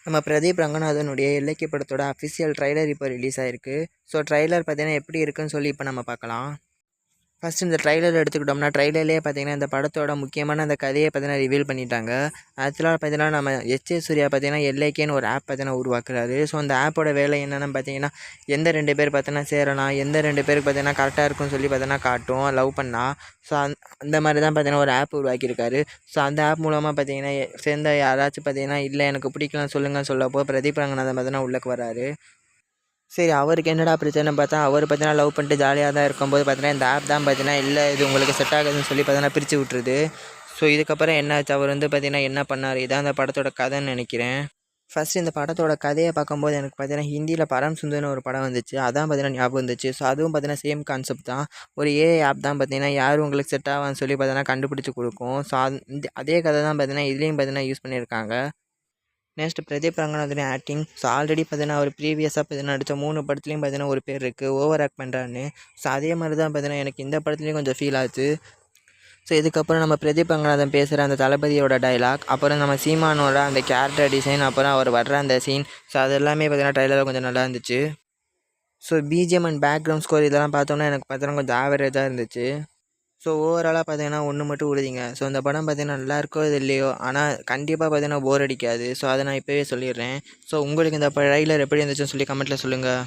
நம்ம பிரதீப் ரங்கநாதனுடைய இலக்கிய படத்தோட அஃபிஷியல் ட்ரைலர் இப்போ ரிலீஸ் ஆயிருக்கு. ஸோ ட்ரைலர் பார்த்தீங்கன்னா எப்படி இருக்குன்னு சொல்லி இப்போ நம்ம பார்க்கலாம். ஃபஸ்ட் இந்த ட்ரைலர் எடுத்துக்கிட்டோம்னா, ட்ரைலர்லேயே பார்த்தீங்கன்னா இந்த படத்தோட முக்கியமான அந்த கதையை பார்த்தீங்கன்னா ரிவீல் பண்ணிட்டாங்க. ஆக்சுவலாக பார்த்தீங்கன்னா நம்ம சூர்யா பார்த்தீங்கன்னா எல்ஐகேன்னு ஒரு ஆப் பார்த்தீங்கன்னா உருவாக்குறாரு. ஸோ அந்த ஆப்போட வேலை என்னென்னு பார்த்தீங்கன்னா, எந்த 2 பேர் பார்த்தீங்கன்னா சேரலாம், எந்த 2 பேருக்கு பார்த்தீங்கன்னா கரெக்டாக இருக்குன்னு சொல்லி பார்த்தீங்கன்னா காட்டும் லவ் பண்ணால். ஸோ அந்த மாதிரி தான் பார்த்தீங்கன்னா ஒரு ஆப் உருவாக்கியிருக்காரு. ஸோ அந்த ஆப் மூலமாக பார்த்தீங்கன்னா சேர்ந்த யாராச்சும் பார்த்தீங்கன்னா இல்லை எனக்கு பிடிக்கலன்னு சொல்லுங்கன்னு சொல்லப்போ பிரதீப் ரங்கநாதன் பார்த்தீங்கன்னா உள்ளக்கு வராரு. சரி அவருக்கு என்னடா பிரச்சனைன்னு பார்த்தா, அவர் பார்த்தீங்கன்னா லவ் பண்ணிட்டு ஜாலியாக தான் இருக்கும்போது பார்த்தீங்கன்னா இந்த ஆப் தான் பார்த்தீங்கன்னா இல்லை இது உங்களுக்கு செட் ஆகாதுன்னு சொல்லி பார்த்தீங்கன்னா பிரித்து விட்ருது. ஸோ இதுக்கப்புறம் என்னாச்சு, அவர் வந்து பார்த்தீங்கன்னா என்ன பண்ணார், இதான் அந்த படத்தோட கதைன்னு நினைக்கிறேன். ஃபஸ்ட்டு இந்த படத்தோட கதையை பார்க்கும்போது எனக்கு பார்த்தீங்கன்னா ஹிந்தியில் பரம் சுந்தர்னு ஒரு படம் வந்துச்சு, அதான் பார்த்தீங்கன்னா ஞாபகம் வந்துச்சு. ஸோ அதுவும் பார்த்தீங்கன்னா சேம் கான்செப்ட் தான். ஒரு ஏஐ ஆப் தான் பார்த்தீங்கன்னா யார் உங்களுக்கு செட் ஆகான்னு சொல்லி பார்த்தீங்கன்னா கண்டுபிடிச்சி கொடுக்கும். ஸோ அதே கதை தான் பார்த்தீங்கன்னா இதுலேயும் பார்த்தீங்கன்னா யூஸ் பண்ணியிருக்காங்க. Next Pradeep Ranganathan acting. So already பார்த்தீங்கன்னா அவர் ப்ரீவியஸாக பார்த்தீங்கன்னா நடித்த 3 படத்துலையும் பார்த்தீங்கன்னா ஒரு பேர் இருக்குது, ஓவர் ஆக்ட் பண்ணுறான்னு. ஸோ அதே மாதிரி தான் பார்த்தீங்கன்னா எனக்கு இந்த படத்துலையும் கொஞ்சம் ஃபீல் ஆச்சு. ஸோ இதுக்கப்புறம் நம்ம பிரதீப் ரங்கநாதன் பேசுகிற அந்த தளபதியோட டைலாக், அப்புறம் நம்ம சீமானோட அந்த கேரக்டர் டிசைன், அப்புறம் அவர் வர்ற அந்த சீன், ஸோ அது எல்லாமே பார்த்தீங்கன்னா ட்ரைலரில் கொஞ்சம் நல்லா இருந்துச்சு. So BGM and background score இதெல்லாம் பார்த்தோன்னா எனக்கு பார்த்தீங்கன்னா கொஞ்சம் ஆவரேஜாக இருந்துச்சு. ஸோ ஓவராலாக பார்த்தீங்கன்னா ஒன்று மட்டும் உறுதிங்க. ஸோ இந்த படம் பார்த்தீங்கன்னா நல்லா இருக்கோ இது இல்லையோ, ஆனால் கண்டிப்பாக பார்த்தீங்கன்னா போர் அடிக்காது. ஸோ அதை நான் இப்போவே சொல்லிடுறேன். ஸோ உங்களுக்கு இந்த ட்ரைலர் எப்படி இருந்துச்சுன்னு சொல்லி கமெண்ட்டில் சொல்லுங்கள்.